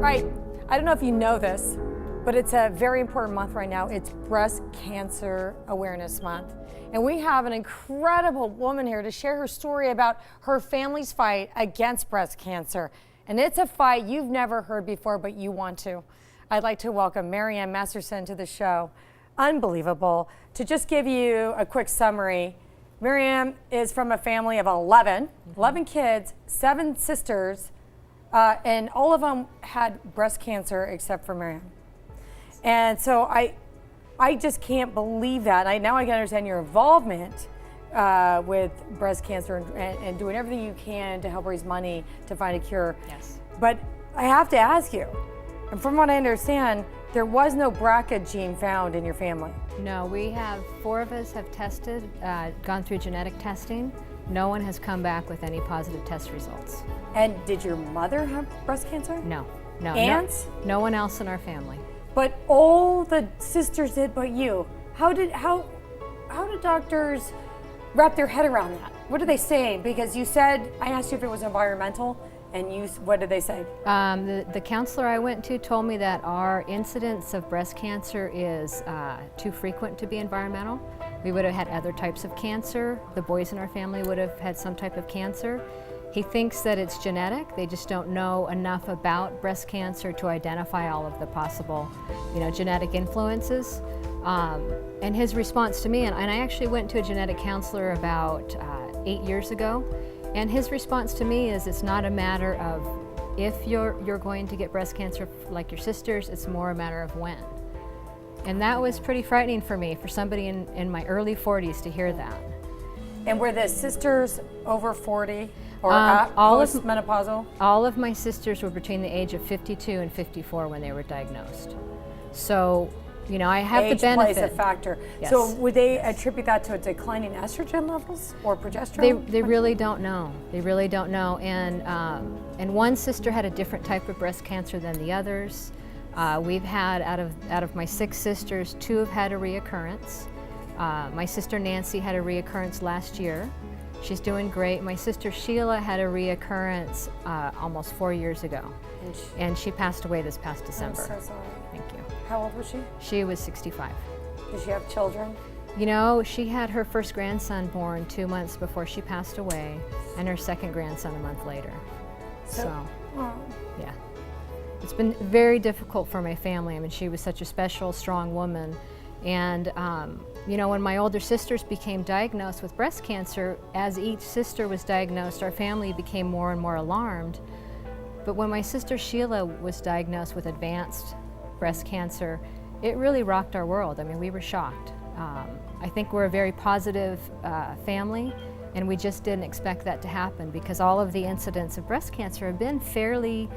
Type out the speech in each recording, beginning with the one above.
Right. I don't know if you know this, but it's a very important month right now. It's Breast Cancer Awareness Month. And we have an incredible woman here to share her story about her family's fight against breast cancer. And it's a fight you've never heard before, but you want to. I'd like to welcome Marianne Masterson to the show. Unbelievable. To just give you a quick summary, Marianne is from a family of 11 kids, 7 sisters, and all of them had breast cancer except for Marianne. And so I just can't believe that. Now I can understand your involvement with breast cancer and doing everything you can to help raise money to find a cure. Yes. But I have to ask you, and from what I understand, there was no BRCA gene found in your family. No, we have 4 of us have tested, gone through genetic testing. No one has come back with any positive test results. And did your mother have breast cancer? No, no. Aunts? No one else in our family. But all the sisters did but you. How did doctors wrap their head around that? What did they say? Because you said, I asked you if it was environmental, and what did they say? The counselor I went to told me that our incidence of breast cancer is too frequent to be environmental. We would have had other types of cancer. The boys in our family would have had some type of cancer. He thinks that it's genetic. They just don't know enough about breast cancer to identify all of the possible, genetic influences. And his response to me, and I actually went to a genetic counselor about 8 years ago, and his response to me is it's not a matter of if you're going to get breast cancer like your sisters, it's more a matter of when. And that was pretty frightening for me, for somebody in my early 40s to hear that. And were the sisters over 40 or post-menopausal? All of my sisters were between the age of 52 and 54 when they were diagnosed. So, I have the benefit. Age plays a factor. Yes. So would they attribute that to a declining estrogen levels or progesterone? They really don't know. They really don't know. And one sister had a different type of breast cancer than the others. We've had, out of my 6 sisters, 2 have had a reoccurrence. My sister Nancy had a reoccurrence last year. She's doing great. My sister Sheila had a reoccurrence almost 4 years ago. And she passed away this past December. I'm so sorry. Thank you. How old was she? She was 65. Did she have children? She had her first grandson born 2 months before she passed away, and her second grandson a month later. Yeah. It's been very difficult for my family. I mean, she was such a special, strong woman. And, when my older sisters became diagnosed with breast cancer, as each sister was diagnosed, our family became more and more alarmed. But when my sister Sheila was diagnosed with advanced breast cancer, it really rocked our world. I mean, we were shocked. I think we're a very positive family, and we just didn't expect that to happen because all of the incidents of breast cancer have been fairly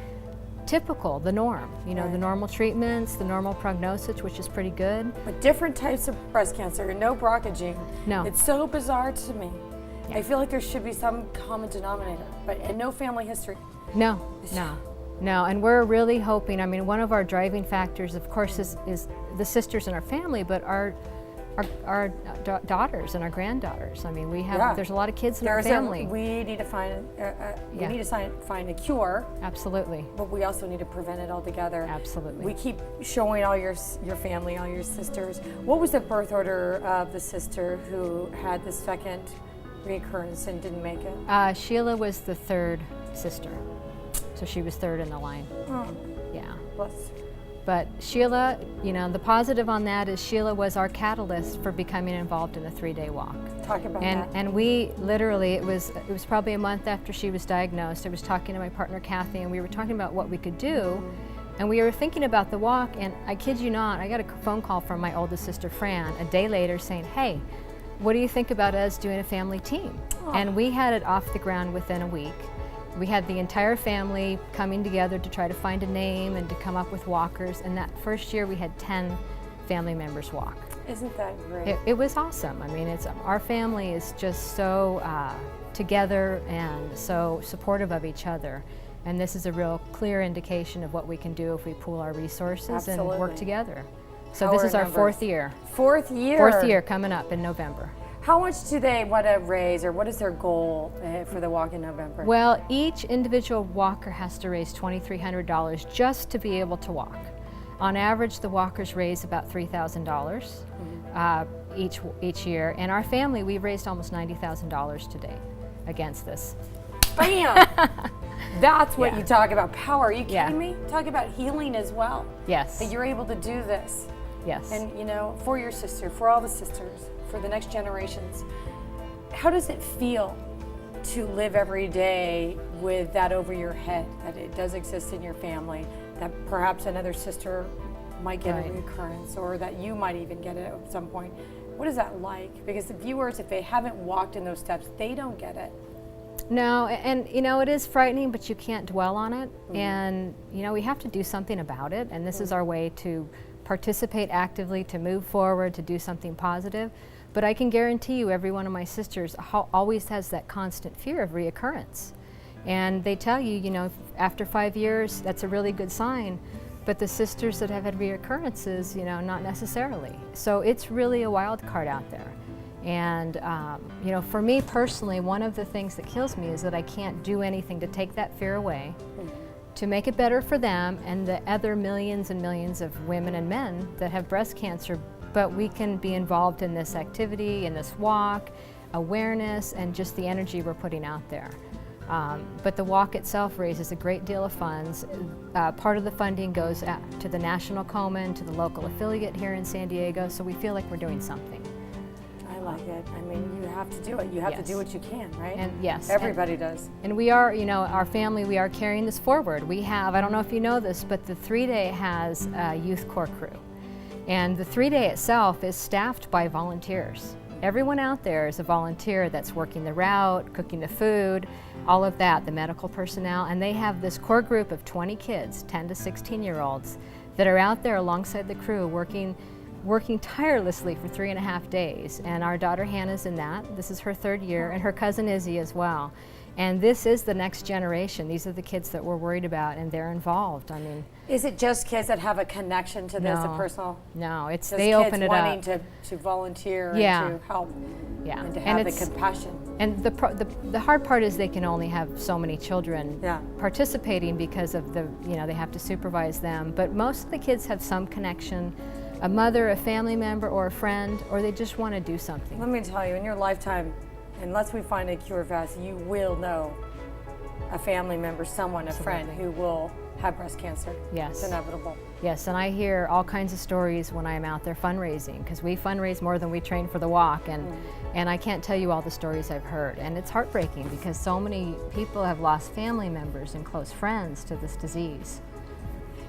typical, the norm. Right. The normal treatments, the normal prognosis, which is pretty good. But different types of breast cancer, no BRCA gene. No. It's so bizarre to me. Yeah. I feel like there should be some common denominator, and no family history. No, and we're really hoping, one of our driving factors, of course, is the sisters in our family, but our daughters and our granddaughters. There's a lot of kids in our family. We need to find find a cure. Absolutely. But we also need to prevent it altogether. Absolutely. We keep showing all your family, all your sisters. What was the birth order of the sister who had the second recurrence and didn't make it? Sheila was the 3rd sister, so she was 3rd in the line. Oh. Yeah. Bless. But Sheila, the positive on that is Sheila was our catalyst for becoming involved in the 3-day walk. Talk about that. And we literally, it was probably a month after she was diagnosed, I was talking to my partner Kathy, and we were talking about what we could do, and we were thinking about the walk, and I kid you not, I got a phone call from my oldest sister Fran a day later saying, hey, what do you think about us doing a family team? Oh. And we had it off the ground within a week. We had the entire family coming together to try to find a name and to come up with walkers, and that first year we had 10 family members walk. Isn't that great? It was awesome. Our family is just so together and so supportive of each other, and this is a real clear indication of what we can do if we pool our resources Absolutely. And work together. So this is our 4th year. 4th year? 4th year coming up in November. How much do they want to raise, or what is their goal for the walk in November? Well, each individual walker has to raise $2,300 just to be able to walk. On average, the walkers raise about $3,000 each year, and our family, we've raised almost $90,000 to date against this. Bam! That's what Yeah. you talk about power. Are you kidding Yeah. me? Talk about healing as well. Yes. That you're able to do this. Yes. And you know, for your sister, for all the sisters, for the next generations. How does it feel to live every day with that over your head, that it does exist in your family, that perhaps another sister might get a Right. recurrence, or that you might even get it at some point? What is that like? Because the viewers, if they haven't walked in those steps, they don't get it. No, and you know, it is frightening, but you can't dwell on it. And you know, we have to do something about it, and this is our way to participate actively, to move forward, to do something positive. But I can guarantee you, every one of my sisters always has that constant fear of reoccurrence. And they tell you, you know, after 5 years, that's a really good sign. But the sisters that have had reoccurrences, you know, not necessarily. So it's really a wild card out there. And, you know, for me personally, one of the things that kills me is that I can't do anything to take that fear away, to make it better for them and the other millions and millions of women and men that have breast cancer. But we can be involved in this activity, in this walk, awareness, and just the energy we're putting out there. But the walk itself raises a great deal of funds. Part of the funding goes to the National Komen, to the local affiliate here in San Diego, so we feel like we're doing something. I like it. I mean, you have to do it. You have to do what you can, right? And yes. Everybody does. And we are, you know, our family, we are carrying this forward. We have, I don't know if you know this, but the 3-day has a youth core crew. And the 3-day itself is staffed by volunteers. Everyone out there is a volunteer that's working the route, cooking the food, all of that, the medical personnel. And they have this core group of 20 kids, 10 to 16-year-olds, that are out there alongside the crew working tirelessly for 3.5 days. And our daughter Hannah's in that. This is her 3rd year, and her cousin Izzy as well. And this is the next generation. These are the kids that we're worried about, and they're involved. I mean, is it just kids that have a connection to this, a personal? No, it's Just they kids open it wanting up. to volunteer Yeah. and to help, Yeah, and to have the it's compassion. and the hard part is they can only have so many children Yeah. participating because of the, you know, they have to supervise them. But most of the kids have some connection, a mother, a family member, or a friend, or they just want to do something. Let me tell you, in your lifetime, unless we find a cure fast, you will know a family member, someone, a friend who will have breast cancer. Yes. It's inevitable. Yes, and I hear all kinds of stories when I'm out there fundraising, because we fundraise more than we train for the walk, and I can't tell you all the stories I've heard. And it's heartbreaking because so many people have lost family members and close friends to this disease.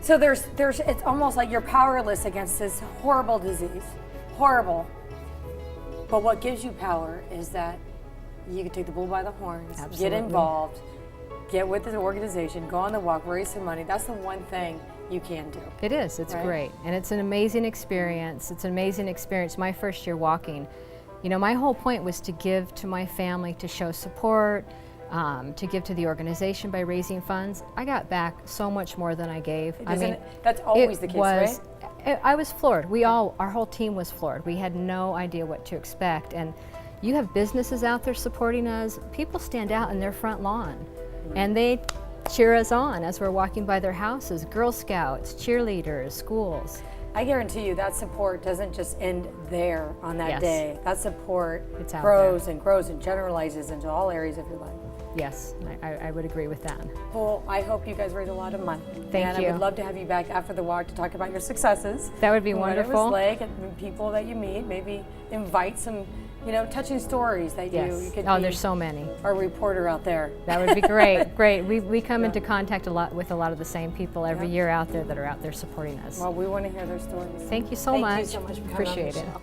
So it's almost like you're powerless against this horrible disease. Horrible. But what gives you power is that you can take the bull by the horns, Absolutely. get involved, get with the organization, go on the walk, raise some money. That's the one thing you can do. It is, it's Right? great. And it's an amazing experience. It's an amazing experience. My first year walking, you know, my whole point was to give to my family, to show support, to give to the organization by raising funds. I got back so much more than I gave. That's always the case, right? I was floored. Our whole team was floored. We had no idea what to expect. And you have businesses out there supporting us. People stand out in their front lawn and they cheer us on as we're walking by their houses. Girl Scouts, cheerleaders, schools. I guarantee you that support doesn't just end there on that Yes. day. That support It's out grows and grows and generalizes into all areas of your life. Yes, I would agree with that. Well, I hope you guys raise a lot of money. Thank and you. I would love to have you back after the walk to talk about your successes. That would be and wonderful. What it was like, and people that you meet. Maybe invite some, you know, touching stories that Yes. you could Oh, be there's so many. our reporter out there. That would be great. Great. We come into contact with a lot of the same people every year out there that are out there supporting us. Well, we want to hear their stories. Thank you so Thank much. you so much for coming Appreciate on the it. show.